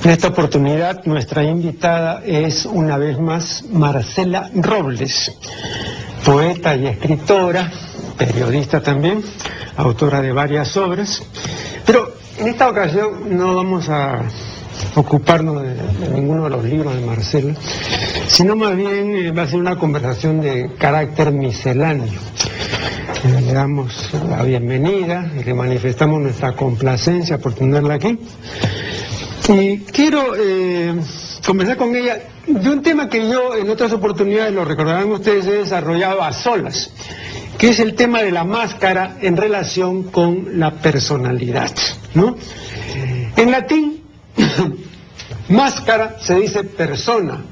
En esta oportunidad nuestra invitada es una vez más Marcela Robles, poeta y escritora, periodista también, autora de varias obras, pero en esta ocasión no vamos a ocuparnos de ninguno de los libros de Marcela, sino más bien va a ser una conversación de carácter misceláneo. Le damos la bienvenida y le manifestamos nuestra complacencia por tenerla aquí. Y quiero conversar con ella de un tema que yo en otras oportunidades, lo recordarán ustedes, he desarrollado a solas, que es el tema de la máscara en relación con la personalidad, ¿no? En latín, máscara se dice persona,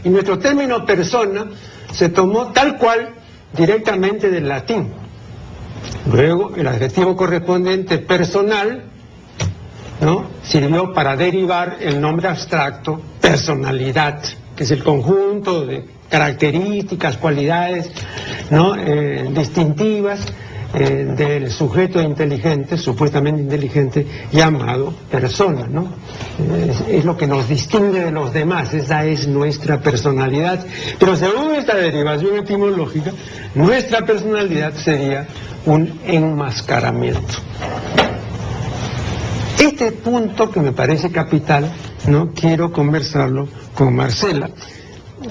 y nuestro término persona se tomó tal cual directamente del latín. Luego el adjetivo correspondiente personal, ¿no?, sirvió para derivar el nombre abstracto personalidad, que es el conjunto de características, cualidades, ¿no?, distintivas del sujeto inteligente, supuestamente inteligente, llamado persona, ¿no? Es lo que nos distingue de los demás, esa es nuestra personalidad. Pero según esta derivación etimológica, nuestra personalidad sería un enmascaramiento. Este punto, que me parece capital, ¿no?, quiero conversarlo con Marcela.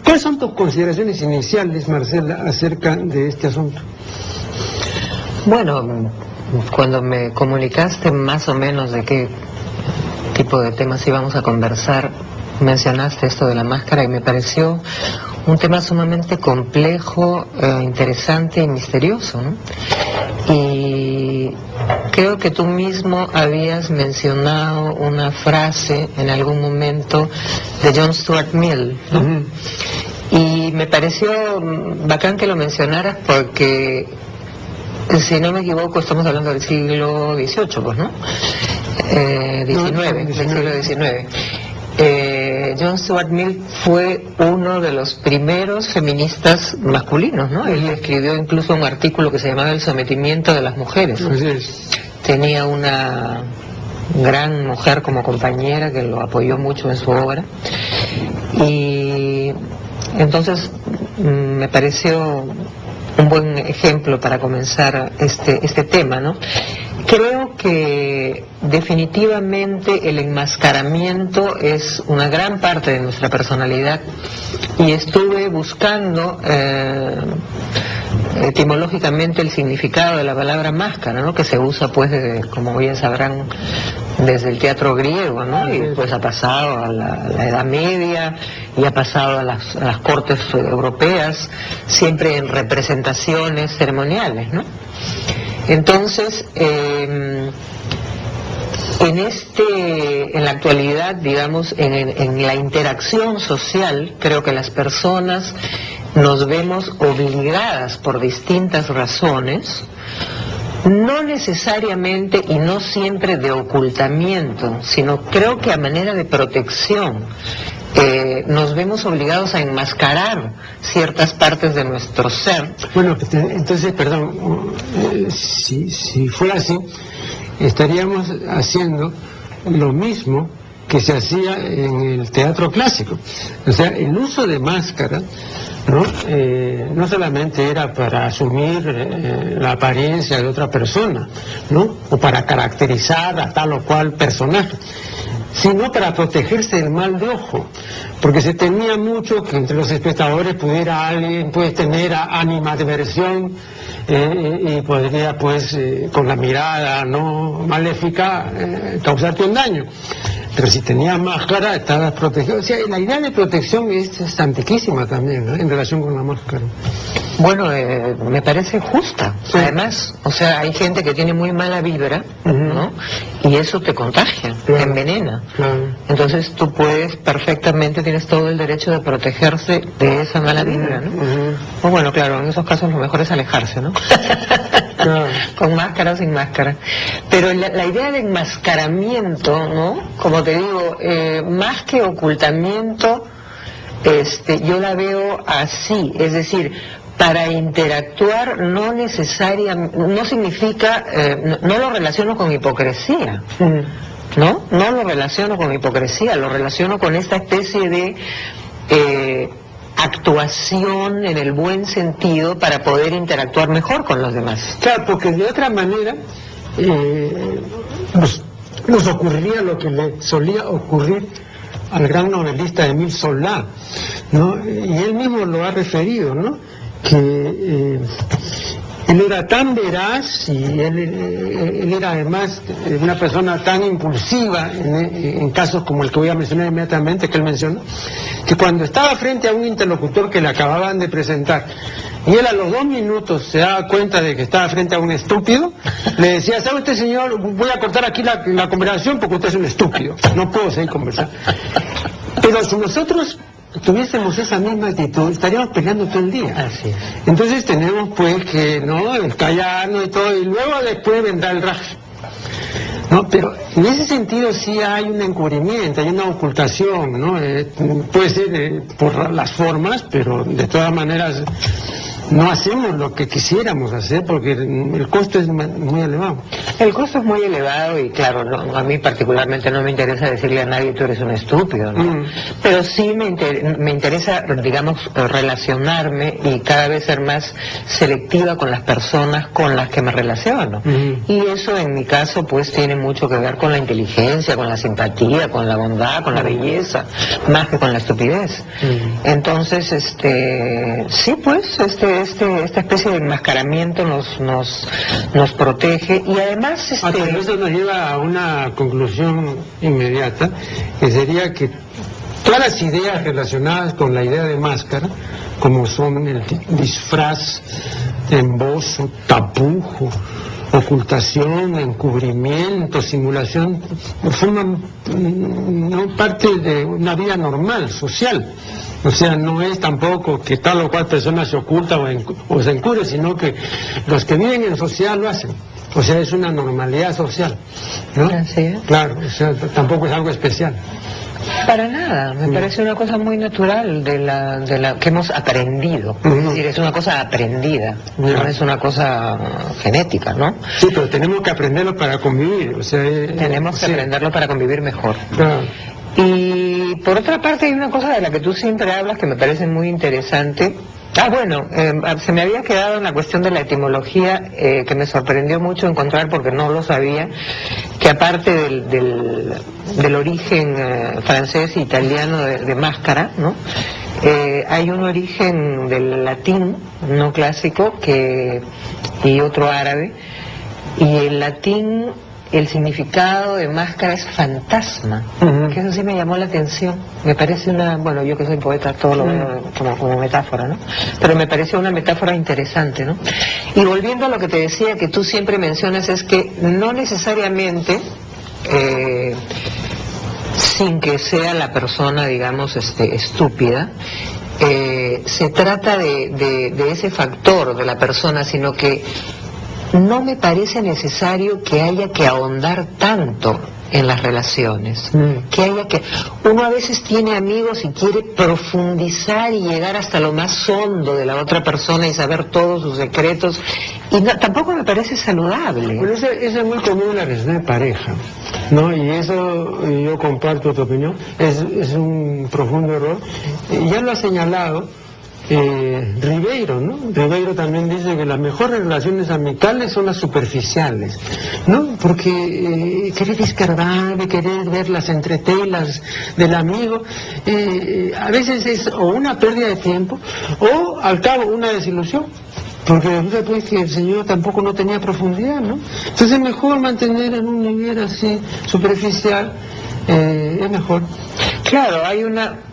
¿Cuáles son tus consideraciones iniciales, Marcela, acerca de este asunto? Bueno, cuando me comunicaste más o menos de qué tipo de temas íbamos a conversar, mencionaste esto de la máscara y me pareció un tema sumamente complejo, interesante y misterioso, ¿no? Y creo que tú mismo habías mencionado una frase en algún momento de John Stuart Mill, ¿no? Uh-huh. Y me pareció bacán que lo mencionaras porque, si no me equivoco, estamos hablando del siglo XVIII, pues, ¿no? Del siglo XIX. John Stuart Mill fue uno de los primeros feministas masculinos, ¿no? Él escribió incluso un artículo que se llamaba El sometimiento de las mujeres. Así es. Tenía una gran mujer como compañera que lo apoyó mucho en su obra. Y entonces me pareció un buen ejemplo para comenzar este tema, ¿no? Creo que definitivamente el enmascaramiento es una gran parte de nuestra personalidad y estuve buscando etimológicamente el significado de la palabra máscara, ¿no?, que se usa, pues, como bien sabrán, desde el teatro griego, ¿no? Y pues ha pasado a la Edad Media y ha pasado a las cortes europeas, siempre en representaciones ceremoniales, ¿no? Entonces, en la actualidad, digamos, en la interacción social, creo que las personas nos vemos obligadas por distintas razones, no necesariamente y no siempre de ocultamiento, sino creo que a manera de protección. Nos vemos obligados a enmascarar ciertas partes de nuestro ser. Bueno, entonces, perdón, si fuera así, estaríamos haciendo lo mismo que se hacía en el teatro clásico. O sea, el uso de máscara, ¿no?, no solamente era para asumir la apariencia de otra persona, ¿no?, o para caracterizar a tal o cual personaje, sino para protegerse del mal de ojo, porque se temía mucho que entre los espectadores pudiera alguien, pues, tener animadversión y podría, pues, con la mirada no maléfica causarte un daño. Pero si tenías máscara, estabas protegido. O sea, la idea de protección es antiquísima también, ¿no?, en relación con la máscara. Bueno, me parece justa. Sí. Además, o sea, hay gente que tiene muy mala vibra, ¿no?, y eso te contagia, claro, te envenena. Claro. Entonces tú puedes perfectamente, tienes todo el derecho de protegerse de esa mala vibra, ¿no? O bueno, claro, en esos casos lo mejor es alejarse, ¿no? Claro. Con máscara o sin máscara. Pero la idea de enmascaramiento, ¿no?, como te digo, más que ocultamiento, yo la veo así, es decir, para interactuar no significa, no lo relaciono con hipocresía, ¿no? No lo relaciono con hipocresía, lo relaciono con esta especie de actuación en el buen sentido para poder interactuar mejor con los demás. Claro, porque de otra manera nos ocurriría lo que le solía ocurrir al gran novelista Émile Zola, ¿no? Y él mismo lo ha referido, ¿no? Que él era tan veraz y él era además una persona tan impulsiva en casos como el que voy a mencionar inmediatamente, que él mencionó, que cuando estaba frente a un interlocutor que le acababan de presentar y él a los 2 minutos se daba cuenta de que estaba frente a un estúpido, le decía: ¿sabe usted, señor? Voy a cortar aquí la conversación porque usted es un estúpido, no puedo seguir conversando. Pero si nosotros tuviésemos esa misma actitud, estaríamos peleando todo el día. Así es. Entonces tenemos pues que callarnos y todo, y luego después vendrá el raje. ¿No? Pero en ese sentido sí hay un encubrimiento, hay una ocultación, ¿no? Puede ser por las formas, pero de todas maneras no hacemos lo que quisiéramos hacer porque el costo es muy elevado. El costo es muy elevado y claro, a mí particularmente no me interesa decirle a nadie tú eres un estúpido, ¿no? Pero sí me interesa, digamos, relacionarme y cada vez ser más selectiva con las personas con las que me relaciono. Y eso en mi caso pues tiene mucho que ver con la inteligencia, con la simpatía, con la bondad, con la belleza, más que con la estupidez. Entonces, sí pues, esta especie de enmascaramiento nos protege y además... Eso nos lleva a una conclusión inmediata, que sería que todas las ideas relacionadas con la idea de máscara, como son el disfraz, embozo, tapujo, ocultación, encubrimiento, simulación, forman parte de una vida normal, social. O sea, no es tampoco que tal o cual persona se oculta o se encubre, sino que los que viven en sociedad lo hacen. O sea, es una normalidad social, ¿no? Así es. Claro, o sea, tampoco es algo especial. Para nada, me parece una cosa muy natural de la que hemos aprendido. Es decir, es una cosa aprendida, no es una cosa genética, ¿no? Sí, pero tenemos que aprenderlo para convivir, o sea... Tenemos que aprenderlo para convivir mejor. Claro. Y por otra parte hay una cosa de la que tú siempre hablas que me parece muy interesante. Se me había quedado en la cuestión de la etimología, que me sorprendió mucho encontrar porque no lo sabía, que aparte del origen francés e italiano de máscara, ¿no? Hay un origen del latín no clásico y otro árabe, y el latín, el significado de máscara es fantasma, que eso sí me llamó la atención. Me parece yo que soy poeta, todo lo veo como metáfora, ¿no? Pero me pareció una metáfora interesante, ¿no? Y volviendo a lo que te decía, que tú siempre mencionas, es que no necesariamente, sin que sea la persona, digamos, estúpida, se trata de ese factor de la persona, sino que no me parece necesario que haya que ahondar tanto en las relaciones, uno a veces tiene amigos y quiere profundizar y llegar hasta lo más hondo de la otra persona y saber todos sus secretos, y tampoco me parece saludable. Bueno, eso es muy común en la relación de pareja, ¿no? Y eso, yo comparto tu opinión, es un profundo error. Ya lo ha señalado Ribeiro, ¿no? Ribeiro también dice que las mejores relaciones amicales son las superficiales, ¿no? Porque querer escarbar, querer ver las entretelas del amigo, a veces es o una pérdida de tiempo o al cabo una desilusión. Porque resulta pues que el señor tampoco no tenía profundidad, ¿no? Entonces es mejor mantener en un nivel así superficial, es mejor. Claro,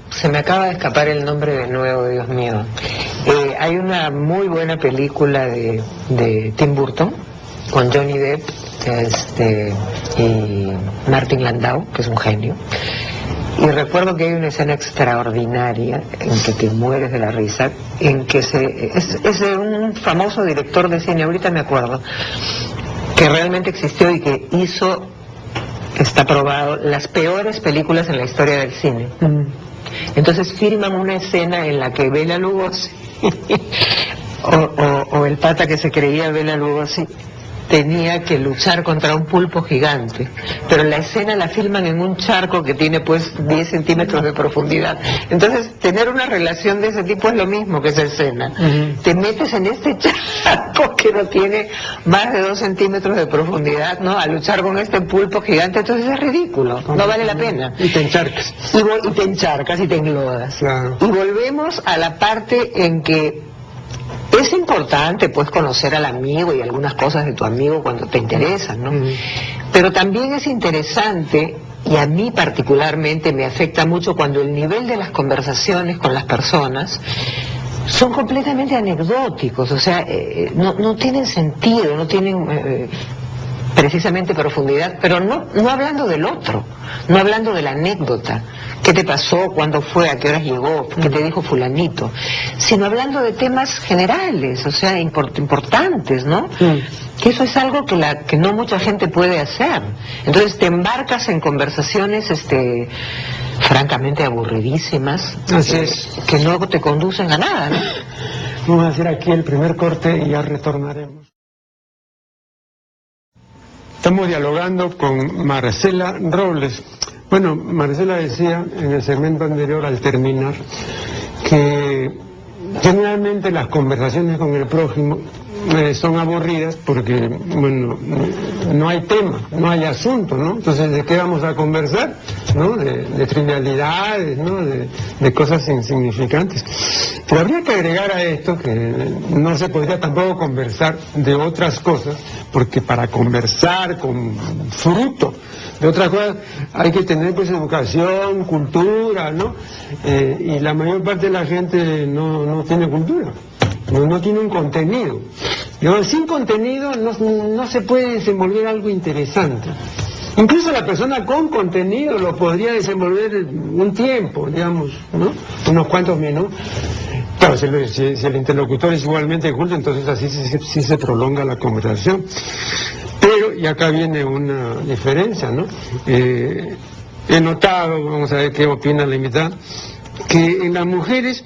se me acaba de escapar el nombre de nuevo, Dios mío. Hay una muy buena película de Tim Burton con Johnny Depp y Martin Landau, que es un genio. Y recuerdo que hay una escena extraordinaria en que te mueres de la risa, en que es de un famoso director de cine, ahorita me acuerdo, que realmente existió y que hizo, está probado, las peores películas en la historia del cine. Entonces filman una escena en la que Bela Lugosi o el pata que se creía Bela Lugosi tenía que luchar contra un pulpo gigante, pero la escena la filman en un charco que tiene pues 10 centímetros de profundidad. Entonces, tener una relación de ese tipo es lo mismo que esa escena. Te metes en este charco que no tiene más de 2 centímetros de profundidad, ¿no? A luchar con este pulpo gigante, entonces es ridículo, no vale la pena. Y te encharcas. Y te encharcas y te englodas. Claro. Y volvemos a la parte en que es importante pues conocer al amigo y algunas cosas de tu amigo cuando te interesan, ¿no? Pero también es interesante, y a mí particularmente me afecta mucho cuando el nivel de las conversaciones con las personas son completamente anecdóticos, o sea, no tienen sentido, no tienen precisamente profundidad, pero no hablando del otro, no hablando de la anécdota, qué te pasó, cuándo fue, a qué horas llegó, qué te dijo fulanito, sino hablando de temas generales, o sea, importantes, ¿no? Que eso es algo que no mucha gente puede hacer. Entonces te embarcas en conversaciones francamente aburridísimas, Así es, que no te conducen a nada, ¿no? Vamos a hacer aquí el primer corte y ya retornaremos. Estamos dialogando con Marcela Robles. Bueno, Marcela decía en el segmento anterior, al terminar, que generalmente las conversaciones con el prójimo son aburridas porque, bueno, no hay tema, no hay asunto, ¿no? Entonces, ¿de qué vamos a conversar? ¿No? De trivialidades, ¿no? De cosas insignificantes. Pero habría que agregar a esto que no se podría tampoco conversar de otras cosas, porque para conversar con fruto de otras cosas hay que tener pues educación, cultura, ¿no? Y la mayor parte de la gente no tiene cultura. No tiene un contenido. Sin contenido no se puede desenvolver algo interesante. Incluso la persona con contenido lo podría desenvolver un tiempo, digamos, ¿no? Unos cuantos minutos. Claro, si el interlocutor es igualmente culto, entonces así sí se prolonga la conversación. Pero, y acá viene una diferencia, ¿no? He notado, vamos a ver qué opina la invitada, que en las mujeres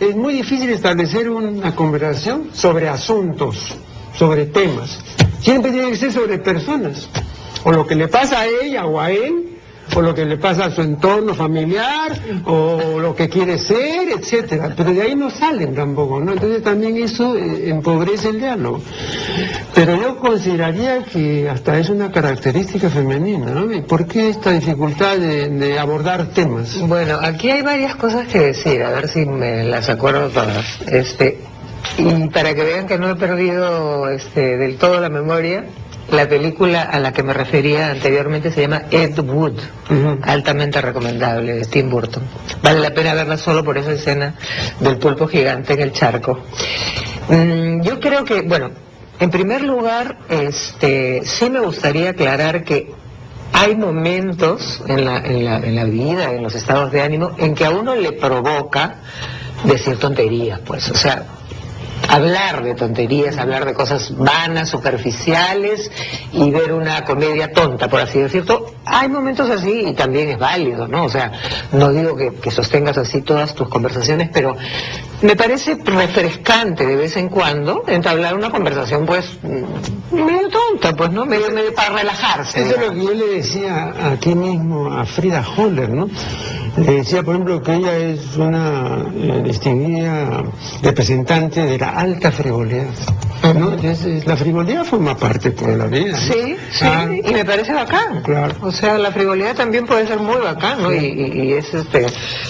es muy difícil establecer una conversación sobre asuntos, sobre temas. Siempre tiene que ser sobre personas, o lo que le pasa a ella o a él, o lo que le pasa a su entorno familiar, o lo que quiere ser, etcétera. Pero de ahí no salen tampoco, ¿no? Entonces también eso empobrece el diálogo. Pero yo consideraría que hasta es una característica femenina, ¿no? ¿Y por qué esta dificultad de abordar temas? Bueno, aquí hay varias cosas que decir, a ver si me las acuerdo todas. Y para que vean que no he perdido del todo la memoria, la película a la que me refería anteriormente se llama Ed Wood, altamente recomendable, de Tim Burton. Vale la pena verla solo por esa escena del pulpo gigante en el charco. Yo creo que, bueno, en primer lugar, sí me gustaría aclarar que hay momentos en la vida, en los estados de ánimo, en que a uno le provoca decir tonterías, pues, o sea, hablar de tonterías, hablar de cosas vanas, superficiales y ver una comedia tonta, por así decirlo. Hay momentos así y también es válido, ¿no? O sea, no digo que sostengas así todas tus conversaciones, pero me parece refrescante de vez en cuando entablar una conversación, pues, medio tonta, pues, ¿no? Medio para relajarse. Eso es lo que yo le decía aquí mismo a Frida Holler, ¿no? Le decía, por ejemplo, que ella es una distinguida representante de la alta frivolidad, ¿no? La frivolidad forma parte de la vida, ¿no? Sí, y me parece bacán. Claro. O sea, la frivolidad también puede ser muy bacán, ¿no? Y es,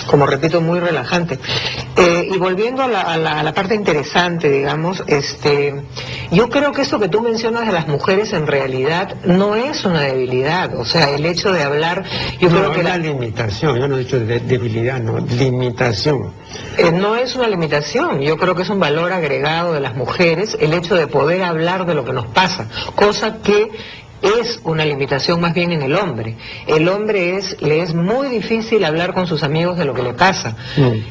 como repito, muy relajante. Y volviendo a la parte interesante, digamos, yo creo que esto que tú mencionas de las mujeres en realidad no es una debilidad. O sea, el hecho de hablar, yo creo que la limitación, yo no he dicho debilidad, no, limitación. No es una limitación, yo creo que es un valor agregado de las mujeres el hecho de poder hablar de lo que nos pasa, cosa que es una limitación más bien en el hombre. El hombre le es muy difícil hablar con sus amigos de lo que le pasa.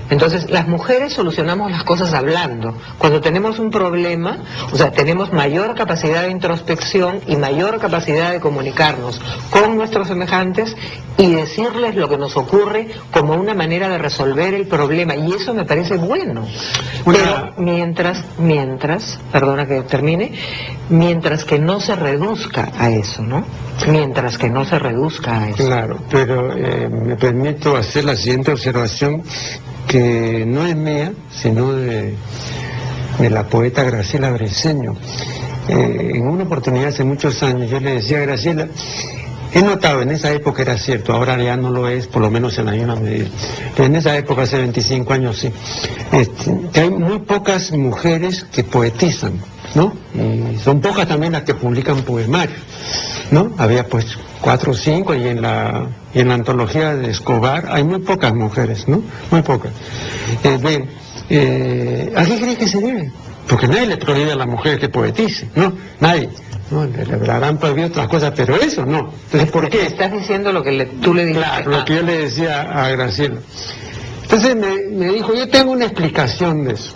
Entonces, las mujeres solucionamos las cosas hablando. Cuando tenemos un problema, o sea, tenemos mayor capacidad de introspección y mayor capacidad de comunicarnos con nuestros semejantes y decirles lo que nos ocurre como una manera de resolver el problema, y eso me parece bueno. Pero mientras, perdona que termine, mientras que no se reduzca a eso, ¿no? Mientras que no se reduzca a eso. Claro, pero me permito hacer la siguiente observación, que no es mía, sino de la poeta Graciela Briceño. En una oportunidad hace muchos años yo le decía a Graciela, he notado, en esa época era cierto, ahora ya no lo es, por lo menos en la misma medida, pero en esa época, hace 25 años sí, que hay muy pocas mujeres que poetizan, ¿no? Y son pocas también las que publican poemarios, ¿no? Había pues 4 o 5, y en la antología de Escobar hay muy pocas mujeres, ¿no? Muy pocas. ¿A qué cree que se debe? Porque nadie le prohíbe a la mujer que poetice, ¿no? Nadie. No, le habrán prohibido otras cosas, pero eso no. Entonces, ¿por qué? Estás diciendo lo que tú le dijiste. Claro, lo que yo le decía a Graciela. Entonces me dijo, yo tengo una explicación de eso.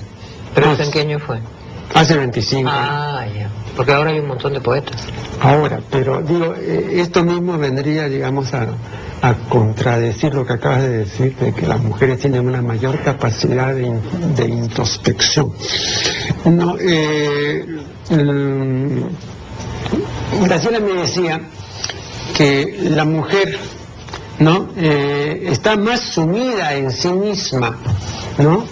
¿Pero en qué año fue? Hace 25 años. Ah, ya. Porque ahora hay un montón de poetas. Ahora, pero digo, esto mismo vendría, digamos, a contradecir lo que acabas de decir, de que las mujeres tienen una mayor capacidad de introspección. No, Graciela me decía que la mujer, ¿no? Está más sumida en sí misma, ¿no?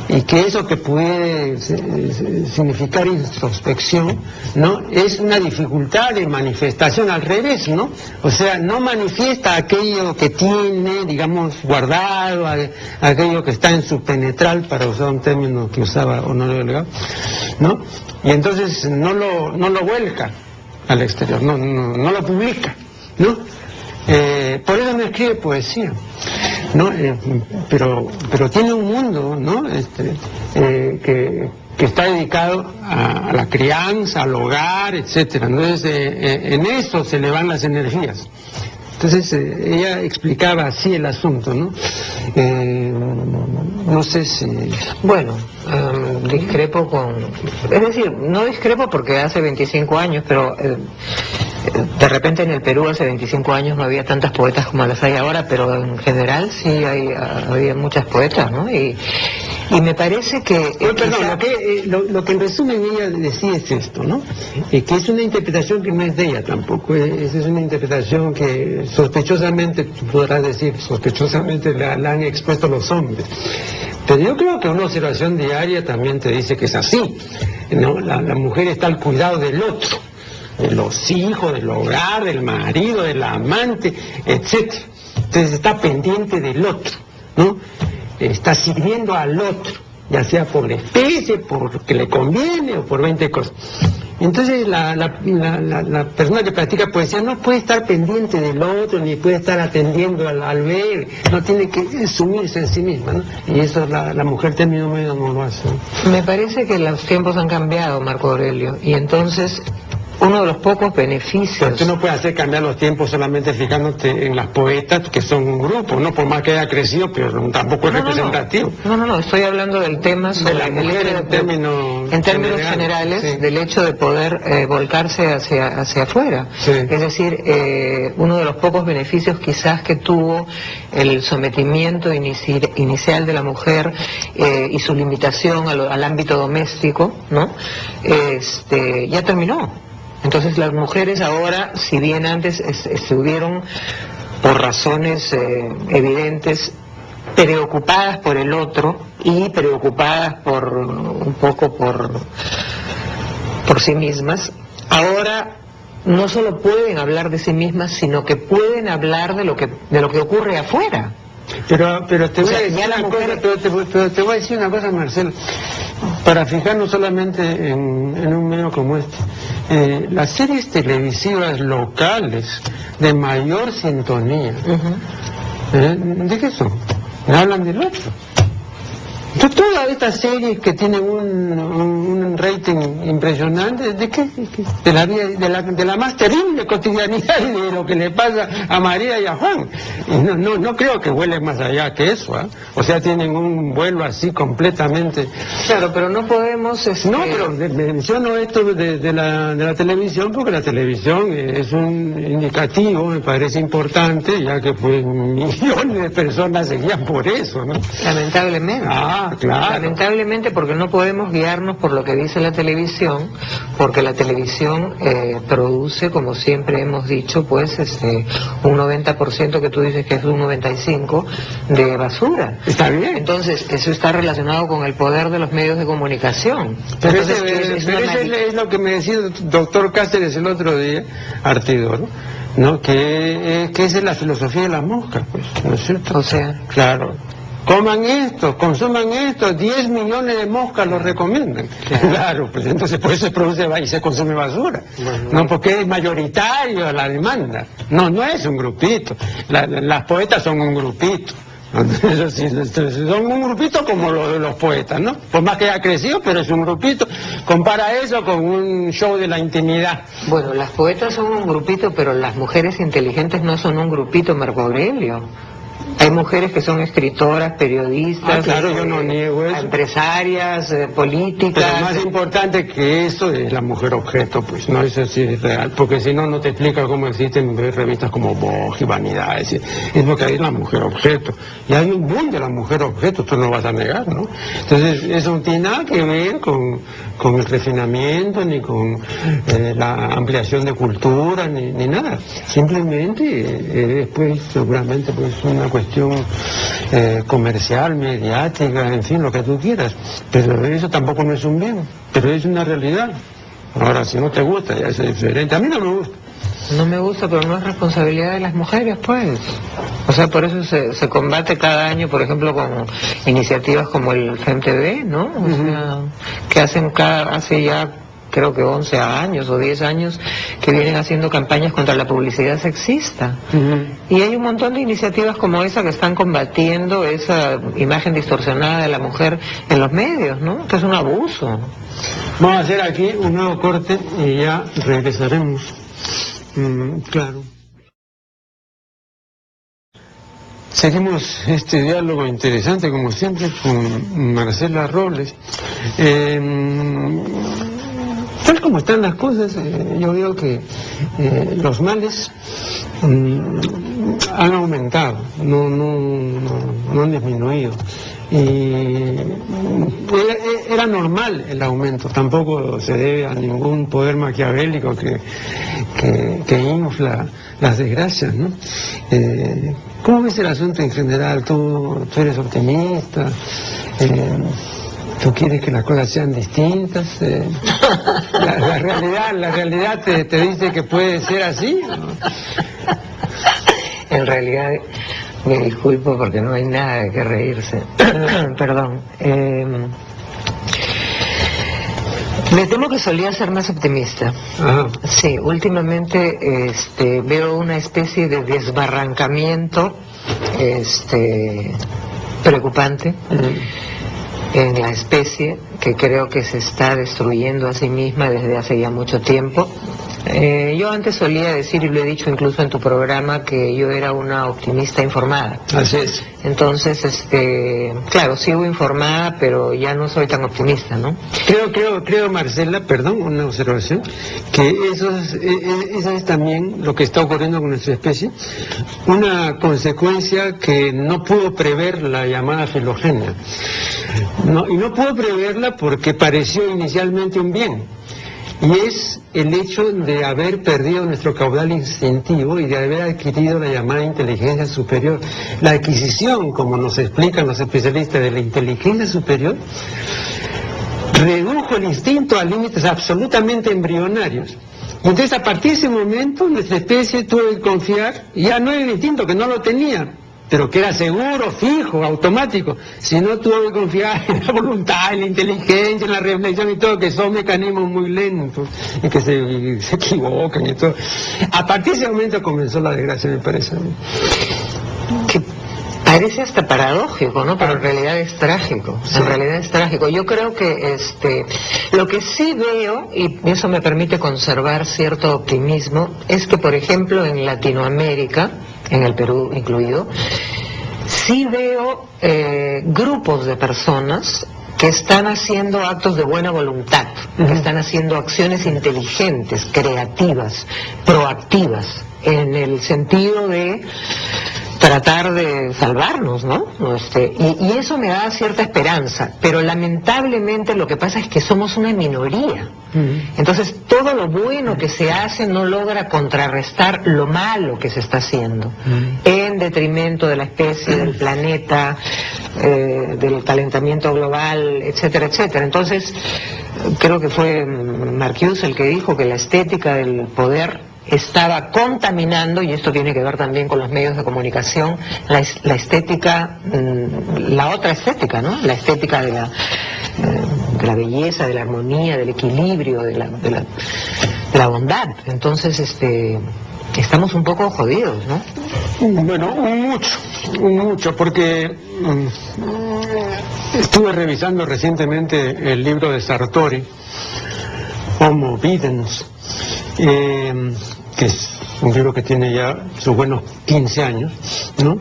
Y que eso que puede significar introspección, ¿no? Es una dificultad de manifestación, al revés, ¿no? O sea, no manifiesta aquello que tiene, digamos, guardado, aquello que está en su penetral, para usar un término que usaba Honorio Delgado, ¿no? Y entonces no lo vuelca al exterior, no lo publica, ¿no? Por eso no escribe poesía, ¿no? Pero tiene un mundo, ¿no? Que está dedicado a la crianza, al hogar, etcétera. Entonces, en eso se le van las energías. Entonces, ella explicaba así el asunto, ¿no? No sé si... Bueno, discrepo con... Es decir, no discrepo porque hace 25 años, pero de repente en el Perú hace 25 años no había tantas poetas como las hay ahora, pero en general sí había muchas poetas, ¿no? Y me parece que... perdón, lo que en resumen ella decía es esto, ¿no? Que es una interpretación que no es de ella tampoco, es una interpretación que sospechosamente, tú podrás decir, sospechosamente la han expuesto los hombres. Pero yo creo que una observación diaria también te dice que es así, ¿no? La mujer está al cuidado del otro, de los hijos, del hogar, del marido, del amante, etc. Entonces está pendiente del otro, ¿no? Está sirviendo al otro, ya sea por la especie, porque le conviene o por 20 cosas. Entonces la persona que practica poesía no puede estar pendiente del otro, ni puede estar atendiendo al ver, no tiene que sumirse en sí misma, ¿no? Y eso la mujer término medio no lo hace. Me parece que los tiempos han cambiado, Marco Aurelio, y entonces uno de los pocos beneficios... Pero tú no puedes hacer cambiar los tiempos solamente fijándote en las poetas, que son un grupo, ¿no? Por más que haya crecido, pero tampoco es representativo. No, estoy hablando del tema sobre de la mujer en términos generales, sí. Del hecho de poder volcarse hacia afuera. Sí. Es decir, uno de los pocos beneficios quizás que tuvo el sometimiento inicial de la mujer y su limitación al ámbito doméstico, ¿no? Ya terminó. Entonces las mujeres ahora, si bien antes estuvieron por razones evidentes preocupadas por el otro y preocupadas un poco por sí mismas, ahora no solo pueden hablar de sí mismas, sino que pueden hablar de lo que ocurre afuera. Pero te voy a decir una cosa, pero te voy a decir una cosa, Marcelo, para fijarnos solamente en un medio como este. Las series televisivas locales de mayor sintonía, ¿de qué son? Hablan del otro. Entonces, todas estas series que tienen un rating impresionante, ¿de qué? De la vida, de la más terrible cotidianidad de lo que le pasa a María y a Juan. Y no creo que vuelen más allá que eso, ¿eh? O sea, tienen un vuelo así completamente... Claro, pero no podemos... No, pero menciono esto de la televisión, porque la televisión es un indicativo, me parece importante, ya que pues millones de personas seguían por eso, ¿no? Lamentablemente. Claro. Lamentablemente, porque no podemos guiarnos por lo que dice la televisión, porque la televisión produce, como siempre hemos dicho, pues un 90% que tú dices que es un 95% de basura. Está bien. Entonces, eso está relacionado con el poder de los medios de comunicación. Pero Entonces, eso es lo que me decía el doctor Cáceres el otro día, Artidoro, ¿no? Que esa es la filosofía de la mosca, pues, ¿no es cierto? O sea... Claro. Coman esto, consuman esto, 10 millones de moscas lo recomiendan. Claro, pues entonces por eso se produce y se consume basura. No, porque es mayoritario la demanda. No es un grupito. Las poetas son un grupito. Eso sí, son un grupito como los poetas, ¿no? Por más que haya crecido, pero es un grupito. Compara eso con un show de la intimidad. Bueno, las poetas son un grupito, pero las mujeres inteligentes no son un grupito, Marco Aurelio. Hay mujeres que son escritoras, periodistas, claro, yo no niego eso. Empresarias, políticas. Pero más importante que eso es la mujer objeto, pues no es así real, porque si no te explica cómo existen revistas como Vogue y Vanidades. Es lo que hay en la mujer objeto. Y hay un boom de la mujer objeto, tú no vas a negar, ¿no? Entonces eso no tiene nada que ver con el refinamiento, ni con la ampliación de cultura, ni nada. Simplemente es pues seguramente pues una cuestión comercial, mediática, en fin, lo que tú quieras, pero eso tampoco no es un bien, pero es una realidad. Ahora, si no te gusta, ya es diferente. A mí no me gusta. No me gusta, pero no es responsabilidad de las mujeres, pues. O sea, por eso se combate cada año, por ejemplo, con iniciativas como el FemTV, ¿no? O sea, que hace ya creo que 11 años o 10 años que vienen haciendo campañas contra la publicidad sexista. Y hay un montón de iniciativas como esa que están combatiendo esa imagen distorsionada de la mujer en los medios, ¿no? Que es un abuso. Vamos a hacer aquí un nuevo corte y ya regresaremos. Claro. Seguimos este diálogo interesante, como siempre, con Marcela Robles. Tal como están las cosas, yo veo que los males han aumentado, no han disminuido. Y era normal el aumento, tampoco se debe a ningún poder maquiavélico que infla las desgracias, ¿no? ¿Cómo ves el asunto en general? ¿Tú eres optimista? ¿Tú quieres que las cosas sean distintas? La realidad te dice que puede ser así, ¿no? En realidad, me disculpo porque no hay nada de qué reírse. Perdón. Me temo que solía ser más optimista. Ajá. Sí, últimamente veo una especie de desbarrancamiento preocupante en la especie, que creo que se está destruyendo a sí misma desde hace ya mucho tiempo. Yo antes solía decir, y lo he dicho incluso en tu programa, que yo era una optimista informada. Así es. Entonces, claro, sigo informada, pero ya no soy tan optimista, ¿no? Creo, Marcela, perdón, una observación, que eso es también lo que está ocurriendo con nuestra especie, una consecuencia que no pudo prever la llamada filogenia. Y no pudo preverla porque pareció inicialmente un bien. Y es el hecho de haber perdido nuestro caudal instintivo y de haber adquirido la llamada inteligencia superior. La adquisición, como nos explican los especialistas de la inteligencia superior, redujo el instinto a límites absolutamente embrionarios. Y entonces, a partir de ese momento, nuestra especie tuvo que confiar, ya no en el instinto, que no lo tenía, pero que era seguro, fijo, automático, sino tuvo que confiar en la voluntad, en la inteligencia, en la reflexión y todo, que son mecanismos muy lentos y que se equivocan y todo. A partir de ese momento comenzó la desgracia, me parece. Parece hasta paradójico, ¿no? Pero en realidad es trágico. Sí. En realidad es trágico. Yo creo que lo que sí veo, y eso me permite conservar cierto optimismo, es que, por ejemplo, en Latinoamérica, en el Perú incluido, sí veo grupos de personas que están haciendo actos de buena voluntad, que están haciendo acciones inteligentes, creativas, proactivas, en el sentido de tratar de salvarnos, ¿no? Y eso me da cierta esperanza, pero lamentablemente lo que pasa es que somos una minoría. Entonces todo lo bueno que se hace no logra contrarrestar lo malo que se está haciendo, en detrimento de la especie, del planeta, del calentamiento global, etcétera, etcétera. Entonces creo que fue Marcuse el que dijo que la estética del poder estaba contaminando, y esto tiene que ver también con los medios de comunicación, la estética, la otra estética, ¿no? La estética de la belleza, de la armonía, del equilibrio, de la bondad. Entonces, estamos un poco jodidos, ¿no? Bueno, mucho, porque estuve revisando recientemente el libro de Sartori, Homo Videns, que es un libro que tiene ya sus buenos 15 años, ¿no?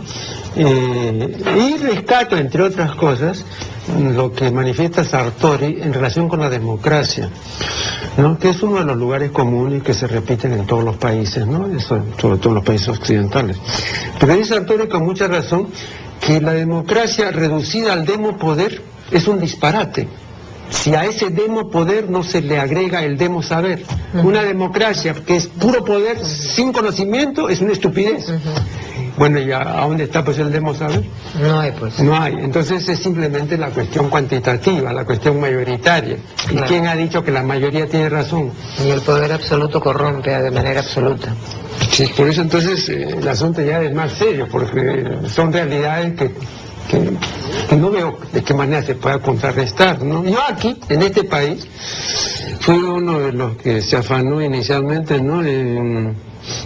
Y rescato, entre otras cosas, lo que manifiesta Sartori en relación con la democracia, ¿no? Que es uno de los lugares comunes que se repiten en todos los países, ¿no? Eso, sobre todo en los países occidentales. Pero dice Sartori con mucha razón que la democracia reducida al demopoder es un disparate. Si a ese demopoder no se le agrega el demosaber. Una democracia que es puro poder sin conocimiento es una estupidez. Bueno, ¿y a dónde está pues el demosaber? No hay, pues. No hay. Entonces es simplemente la cuestión cuantitativa, la cuestión mayoritaria. ¿Y claro, quién ha dicho que la mayoría tiene razón? Y el poder absoluto corrompe de manera absoluta. Sí, por eso entonces el asunto ya es más serio, porque son realidades que no veo de qué manera se pueda contrarrestar, ¿no? Yo aquí, en este país, fui uno de los que se afanó inicialmente, ¿no?, en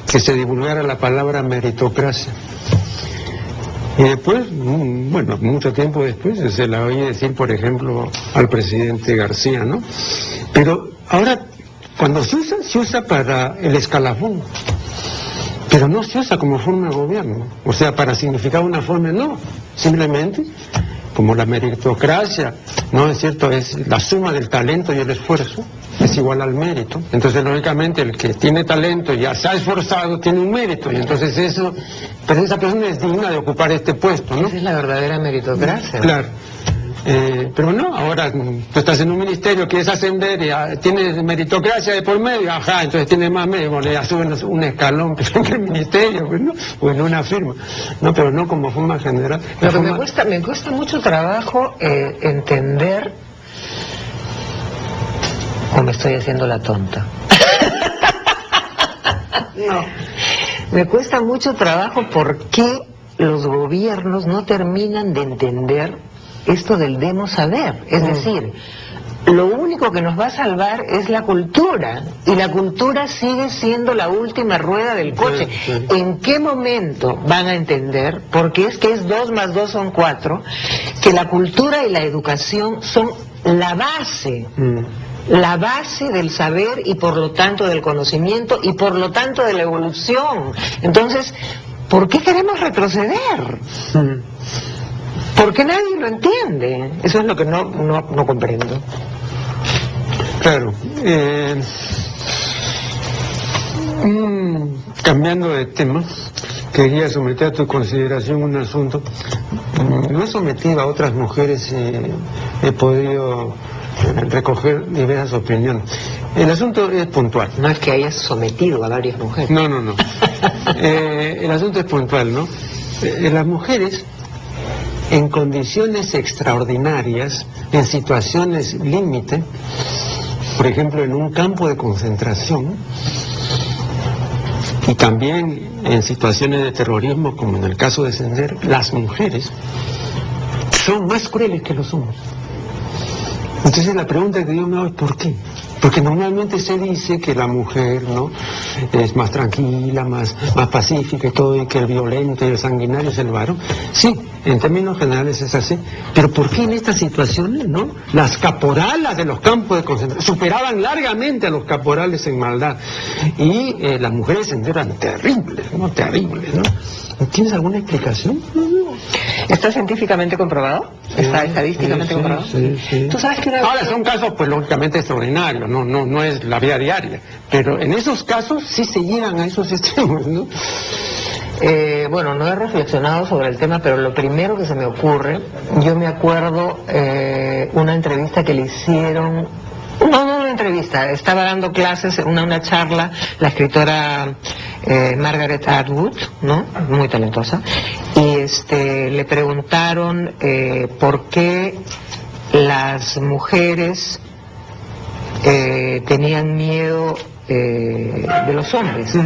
que se divulgara la palabra meritocracia. Y después, bueno, mucho tiempo después, se la oí decir, por ejemplo, al presidente García, ¿no? Pero ahora, cuando se usa para el escalafón, pero no se usa como forma de gobierno, o sea, para significar una forma, no, simplemente como la meritocracia, ¿no es cierto? Es la suma del talento y el esfuerzo, es igual al mérito. Entonces, lógicamente, el que tiene talento y ya se ha esforzado tiene un mérito, y entonces eso, pero esa persona es digna de ocupar este puesto, ¿no? Esa es la verdadera meritocracia. Claro. Pero no, ahora tú estás en un ministerio, quieres ascender y tienes meritocracia de por medio, ajá, entonces tienes más medio, bueno, ya suben un escalón en el ministerio, pues, ¿no? O en una firma, no, pero no como forma general. Lo que me cuesta mucho trabajo entender, o me estoy haciendo la tonta. No, me cuesta mucho trabajo por qué los gobiernos no terminan de entender esto del demosaber. Es decir, lo único que nos va a salvar es la cultura, y la cultura sigue siendo la última rueda del coche. ¿En qué momento van a entender, porque es que es 2 más 2 son 4, que la cultura y la educación son la base? La base del saber, y por lo tanto del conocimiento, y por lo tanto de la evolución. Entonces, ¿por qué queremos retroceder? Porque nadie lo entiende. Eso es lo que no comprendo. Claro. Cambiando de tema, quería someter a tu consideración un asunto. Lo he sometido a otras mujeres y he podido recoger diversas opiniones. El asunto es puntual. No es que hayas sometido a varias mujeres. No. El asunto es puntual, ¿no? Las mujeres, en condiciones extraordinarias, en situaciones límite, por ejemplo, en un campo de concentración, y también en situaciones de terrorismo, como en el caso de Sendero, las mujeres son más crueles que los hombres. Entonces la pregunta que yo me hago es ¿por qué? Porque normalmente se dice que la mujer, ¿no?, es más tranquila, más pacífica y todo, y que el violento y el sanguinario es el varón. Sí, en términos generales es así. Pero ¿por qué en estas situaciones, no? Las caporalas de los campos de concentración superaban largamente a los caporales en maldad. Y las mujeres eran terribles, ¿no? Terribles, ¿no? ¿Tienes alguna explicación? ¿Está científicamente comprobado? ¿Está estadísticamente comprobado? Sí. ¿Tú sabes que Ahora, son casos, pues, lógicamente extraordinarios, no es la vida diaria, pero en esos casos sí se llegan a esos extremos, ¿no? Bueno, no he reflexionado sobre el tema, pero lo primero que se me ocurre, yo me acuerdo una entrevista que le hicieron, no una entrevista, estaba dando clases, una charla, la escritora Margaret Atwood, ¿no?, muy talentosa, y le preguntaron por qué las mujeres tenían miedo de los hombres.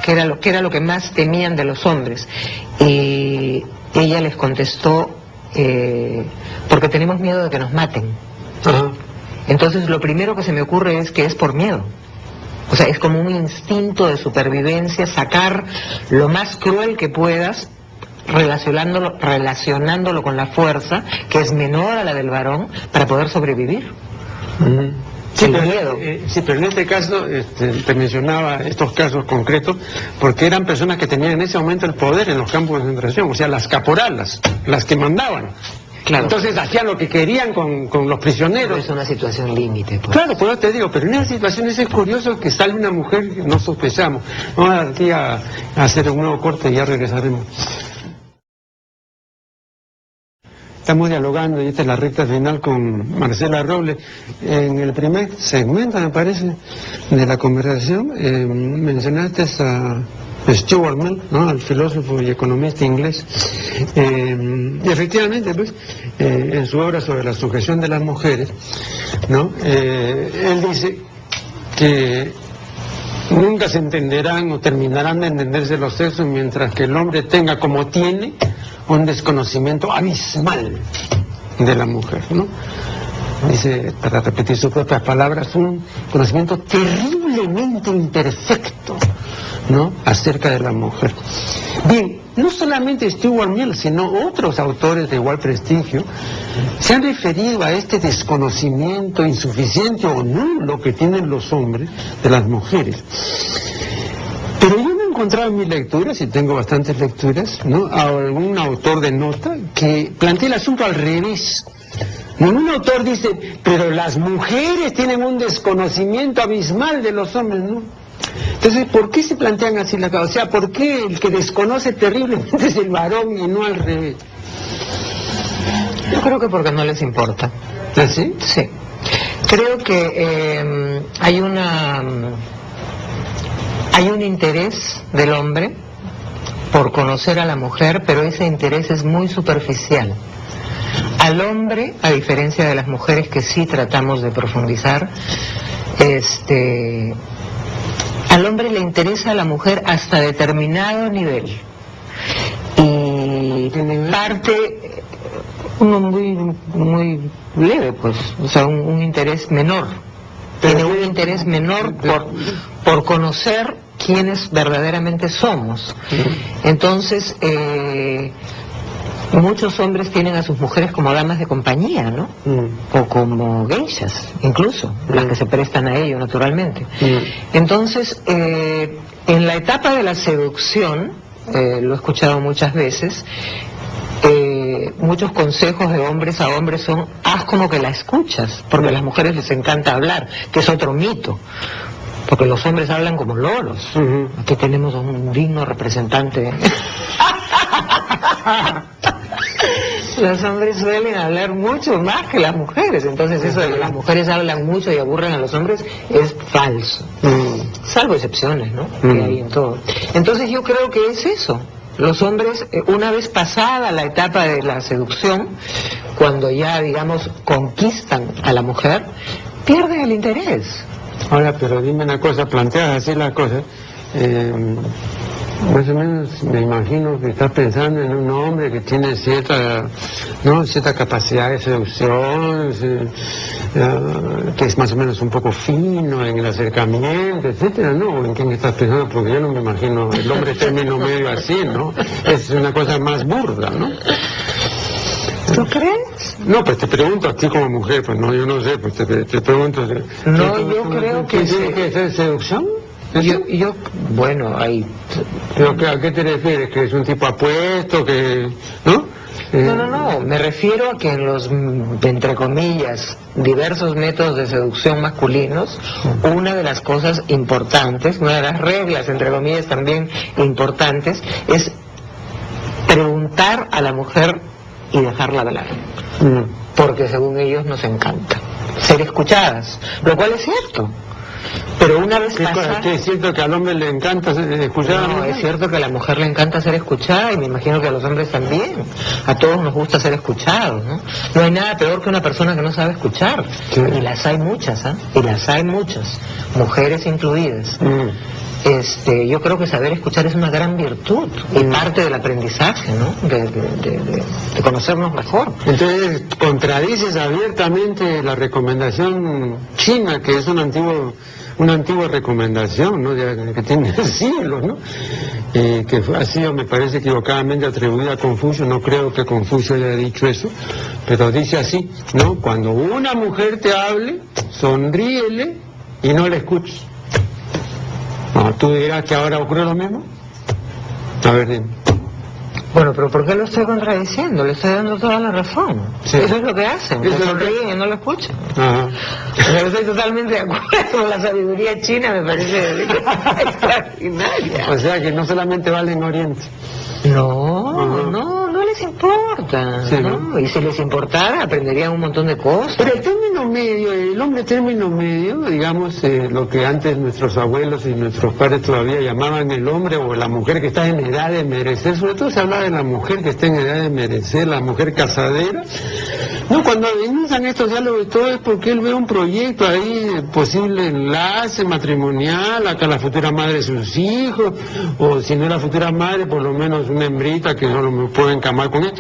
Que era lo que más temían de los hombres, y ella les contestó porque tenemos miedo de que nos maten. Entonces lo primero que se me ocurre es que es por miedo, o sea, es como un instinto de supervivencia, sacar lo más cruel que puedas, relacionándolo con la fuerza, que es menor a la del varón, para poder sobrevivir. Sí, pero en este caso te mencionaba estos casos concretos porque eran personas que tenían en ese momento el poder en los campos de concentración, o sea, las caporalas, las que mandaban. Claro. Entonces hacían lo que querían con los prisioneros. Pero es una situación límite, pues. Claro, pues yo te digo, pero en esas situaciones es curioso que sale una mujer que no sospechamos. Vamos aquí a hacer un nuevo corte y ya regresaremos. Estamos dialogando, y esta es la recta final, con Marcela Robles. En el primer segmento, me parece, de la conversación, mencionaste a Stuart Mill, ¿no?, al filósofo y economista inglés. Y efectivamente, pues, en su obra sobre la sujeción de las mujeres, ¿no?, él dice que nunca se entenderán o terminarán de entenderse los sexos mientras que el hombre tenga, como tiene, un desconocimiento abismal de la mujer, ¿no? Dice, para repetir sus propias palabras, un conocimiento terriblemente imperfecto, ¿no?, acerca de la mujer. Bien, no solamente Stuart Mill, sino otros autores de igual prestigio se han referido a este desconocimiento insuficiente o nulo que tienen los hombres de las mujeres. Pero yo no he encontrado en mis lecturas, y tengo bastantes lecturas, ¿no?, a algún autor de nota que plantee el asunto al revés. Ningún autor dice, pero las mujeres tienen un desconocimiento abismal de los hombres, ¿no? Entonces, ¿por qué se plantean así las cosas? O sea, ¿por qué el que desconoce terriblemente es el varón y no al revés? Yo creo que porque no les importa. ¿Ah, sí? Sí. Creo que hay un interés del hombre por conocer a la mujer, pero ese interés es muy superficial. Al hombre, a diferencia de las mujeres que sí tratamos de profundizar, al hombre le interesa a la mujer hasta determinado nivel. Y parte uno muy leve, pues, o sea, un interés menor. Tiene un interés menor por conocer quiénes verdaderamente somos. Entonces, muchos hombres tienen a sus mujeres como damas de compañía, ¿no? O como geishas, incluso, las que se prestan a ello, naturalmente. Entonces, en la etapa de la seducción, lo he escuchado muchas veces, muchos consejos de hombres a hombres son, haz como que la escuchas, porque a las mujeres les encanta hablar, que es otro mito. Porque los hombres hablan como loros. Aquí tenemos a un digno representante. Los hombres suelen hablar mucho más que las mujeres, entonces eso de que las mujeres hablan mucho y aburren a los hombres es falso. Salvo excepciones, ¿no? Que hay en todo. Entonces yo creo que es eso. Los hombres, una vez pasada la etapa de la seducción, cuando ya, digamos, conquistan a la mujer, pierden el interés. Ahora, pero dime una cosa, planteas así la cosa, Más o menos me imagino que estás pensando en un hombre que tiene cierta capacidad de seducción, que es más o menos un poco fino en el acercamiento, etcétera, ¿no? ¿En quién estás pensando? Porque yo no me imagino el hombre término medio así, ¿no? Es una cosa más burda, ¿no? ¿Tú crees? No, pues te pregunto a ti como mujer, pues no, yo no sé, pues te pregunto. No, yo creo que ¿Tiene que ser seducción? Bueno, hay... ¿Pero a qué te refieres? ¿Que es un tipo apuesto, que... ¿no? No, me refiero a que en los, entre comillas, diversos métodos de seducción masculinos, una de las cosas importantes, una de las reglas, entre comillas, también importantes, es preguntar a la mujer y dejarla hablar. Porque según ellos nos encanta ser escuchadas, lo cual es cierto. Pero una vez pasa... ¿Es cierto que al hombre le encanta ser escuchada? No, es cierto que a la mujer le encanta ser escuchada y me imagino que a los hombres también. A todos nos gusta ser escuchados, ¿no? No hay nada peor que una persona que no sabe escuchar. Sí. Y las hay muchas, ¿eh? Y las hay muchas, mujeres incluidas. Yo creo que saber escuchar es una gran virtud y parte del aprendizaje, ¿no? De conocernos mejor. Entonces, contradices abiertamente la recomendación china, que es una antigua recomendación, ¿no? Que tiene siglos, ¿no? Que ha sido, me parece, equivocadamente atribuida a Confucio. No creo que Confucio haya dicho eso, pero dice así, ¿no? Cuando una mujer te hable, sonríele y no le escuches. No, ¿tú dirás que ahora ocurre lo mismo? A ver, dime. Bueno, pero ¿por qué lo estoy contradiciendo? Le estoy dando toda la razón. Sí. Eso es lo que hacen, se sonríen y no lo escuchan. Ajá. Yo estoy totalmente de acuerdo con la sabiduría china, me parece extraordinaria. O sea que no solamente vale en Oriente. No les importa, sí, ¿no? Y si les importara, aprenderían un montón de cosas. Pero el hombre término medio, digamos, lo que antes nuestros abuelos y nuestros padres todavía llamaban el hombre o la mujer que está en edad de merecer, sobre todo se hablaba de la mujer que está en edad de merecer, la mujer casadera. No, cuando inician estos diálogos, todo es porque él ve un proyecto ahí, posible enlace matrimonial, acá la futura madre de sus hijos, o si no la futura madre, por lo menos una hembrita que solo me puede encamar con él.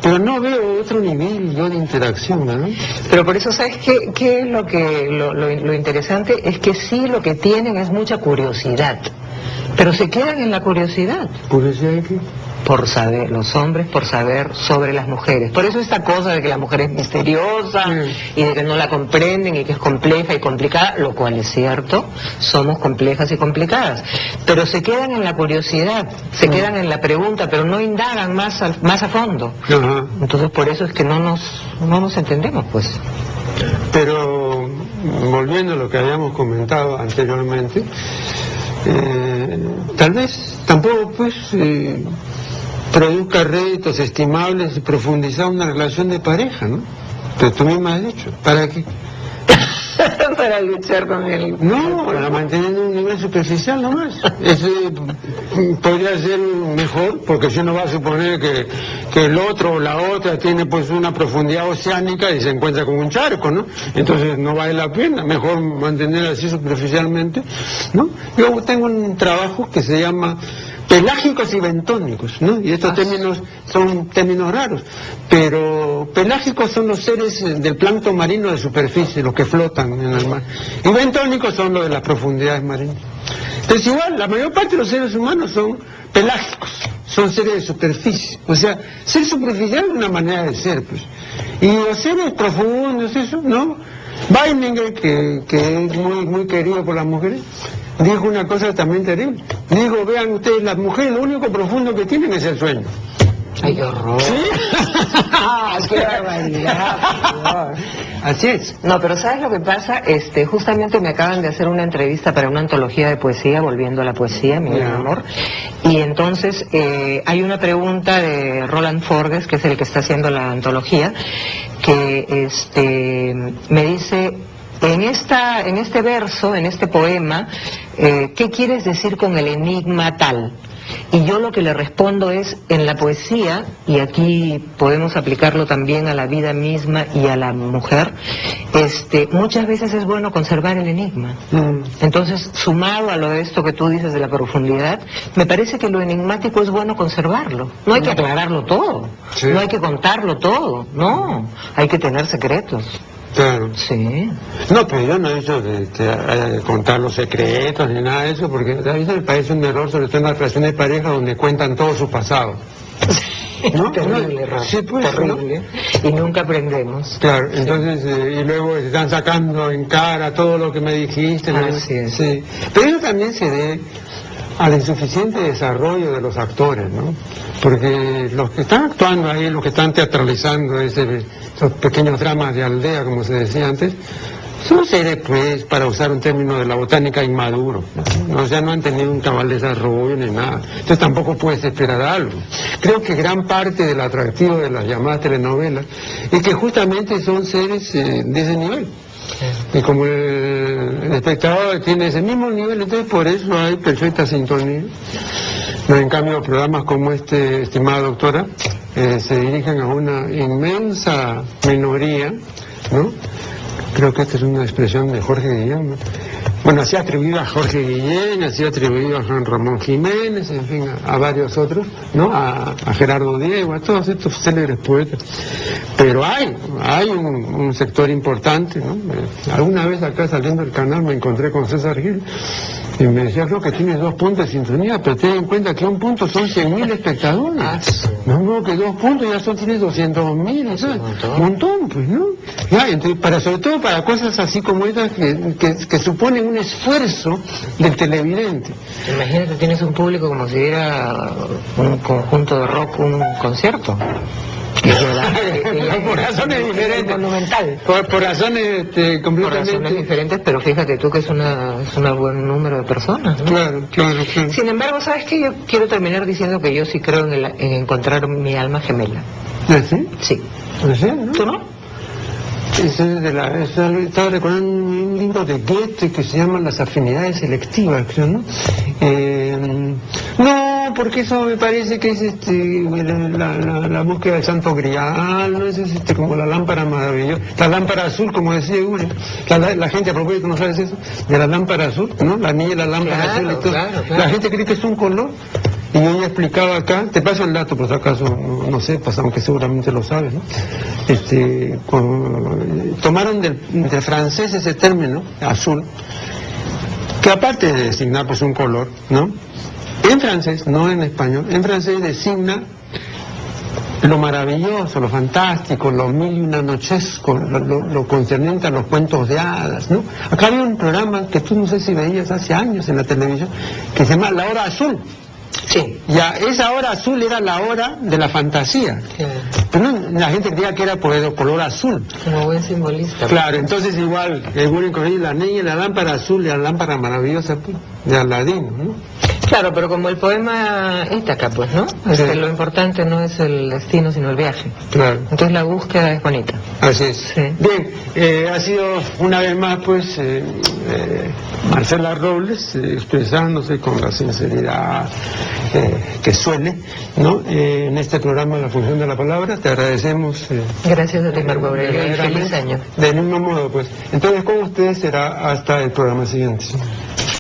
Pero no veo otro nivel yo de interacción, ¿no? Pero por eso, ¿sabes qué es lo interesante? Es que sí, lo que tienen es mucha curiosidad, pero se quedan en la curiosidad. ¿Curiosidad de qué? Por saber, los hombres por saber sobre las mujeres. Por eso esta cosa de que la mujer es misteriosa y de que no la comprenden y que es compleja y complicada, lo cual es cierto, somos complejas y complicadas. Pero se quedan en la curiosidad, se quedan en la pregunta, pero no indagan más a fondo. Entonces por eso es que no nos entendemos, pues. Pero volviendo a lo que habíamos comentado anteriormente, tal vez tampoco pues produzca réditos estimables y profundizar una relación de pareja, ¿no? Pero tú misma has dicho, ¿para qué? Para luchar con él. No, para mantener un nivel superficial nomás. Ese podría ser mejor, porque si uno va a suponer que el otro o la otra tiene pues una profundidad oceánica y se encuentra con un charco, ¿no? Entonces no vale la pena, mejor mantener así superficialmente, ¿no? Yo tengo un trabajo que se llama pelágicos y bentónicos, ¿no? Y estos términos son términos raros, pero pelágicos son los seres del plancton marino de superficie, los que flotan en el mar, y bentónicos son los de las profundidades marinas. Entonces igual, la mayor parte de los seres humanos son pelágicos, son seres de superficie, o sea, ser superficial es una manera de ser, pues. Y los seres profundos, eso, ¿no? Weininger, que es muy querido por las mujeres, dijo una cosa también terrible. Digo, vean ustedes, las mujeres lo único profundo que tienen es el sueño. ¡Ay, qué horror! ¿Sí? ¡Qué barbaridad! Así es. No, pero ¿sabes lo que pasa? Justamente me acaban de hacer una entrevista para una antología de poesía, volviendo a la poesía, mi gran amor, y entonces hay una pregunta de Roland Forges, que es el que está haciendo la antología, que me dice: en este verso, en este poema, ¿qué quieres decir con el enigma tal? Y yo lo que le respondo es, en la poesía, y aquí podemos aplicarlo también a la vida misma y a la mujer, muchas veces es bueno conservar el enigma. Entonces, sumado a lo de esto que tú dices de la profundidad, me parece que lo enigmático es bueno conservarlo. No hay que aclararlo todo, no hay que contarlo todo, no, hay que tener secretos. Claro. Sí. No, pero yo no he dicho que haya que contar los secretos ni nada de eso, porque a veces me parece un error, sobre todo en las relaciones de pareja, donde cuentan todo su pasado. ¿No? Terrible error. Sí, pues, terrible. ¿No? Y nunca aprendemos. Claro, entonces, y luego están sacando en cara todo lo que me dijiste. Así es. Sí. Pero eso también se debe al insuficiente desarrollo de los actores, ¿no? Porque los que están actuando ahí, los que están teatralizando esos pequeños dramas de aldea, como se decía antes, son seres, pues, para usar un término de la botánica, inmaduros, ¿no? O sea, no han tenido un cabal desarrollo ni nada. Entonces tampoco puedes esperar algo. Creo que gran parte del atractivo de las llamadas telenovelas es que justamente son seres de ese nivel. Y como el espectador tiene ese mismo nivel, entonces por eso hay perfecta sintonía. No, en cambio, programas como este, estimada doctora, se dirigen a una inmensa minoría, ¿no? Creo que esta es una expresión de Jorge Guillén, ¿no? Bueno, así atribuido a Jorge Guillén, así atribuido a Juan Ramón Jiménez, en fin, a varios otros, ¿no? A Gerardo Diego, a todos estos célebres poetas. Pero hay un sector importante, ¿no? Alguna vez acá saliendo del canal me encontré con César Gil y me decía, creo que tienes 2 puntos de sintonía, pero ten en cuenta que un punto son 100.000 espectadores. No, que 2 puntos ya tienes 200.000, ¿sabes? Un montón, pues, ¿no? Ya, entonces, sobre todo para cosas así como estas que suponen un esfuerzo del televidente. Imagínate, tienes un público como si hubiera un conjunto de rock, un concierto. Por razones diferentes. Monumental. Por razones completamente... Por razones diferentes, pero fíjate tú que es un buen número de personas, ¿no? Claro. Sin embargo, ¿sabes qué? Yo quiero terminar diciendo que yo sí creo en encontrar mi alma gemela. ¿Sí? Sí. ¿Sí? ¿No? ¿Tú no? Estaba recordando un libro de Goethe que se llama Las afinidades selectivas, creo, ¿no? No, porque eso me parece que es la búsqueda del santo grial, ¿no? Es como la lámpara maravillosa, la lámpara azul, como decía uno. La gente, a propósito, ¿no sabes eso? De la lámpara azul, ¿no? La niña y la lámpara azul y todo. Claro. La gente cree que es un color. Y yo ya explicaba acá, te paso el dato por si acaso no sepas, aunque seguramente lo sabes, ¿no? Tomaron del francés ese término, azul, que aparte de designar pues un color, ¿no? En francés, no en español, en francés designa lo maravilloso, lo fantástico, lo mil y una nochesco, lo concerniente a los cuentos de hadas, ¿no? Acá había un programa que tú no sé si veías hace años en la televisión, que se llama La Hora Azul. Sí. Ya, esa hora azul era la hora de la fantasía. Pero no, la gente creía que era por el color azul. Como buen simbolista. Claro, entonces igual, la niña y la lámpara azul y la lámpara maravillosa de Aladino, ¿no? Claro, pero como el poema Ítaca, pues, ¿no? Sí. Lo importante no es el destino, sino el viaje. Claro. Entonces la búsqueda es bonita. Así es. Sí. Bien, ha sido una vez más, pues, Marcela Robles expresándose con la sinceridad que suele, ¿no? En este programa La Función de la Palabra. Te agradecemos. Gracias a ti, Marco Aurelio, y feliz año. Del mismo modo, pues. Entonces, con ustedes será hasta el programa siguiente.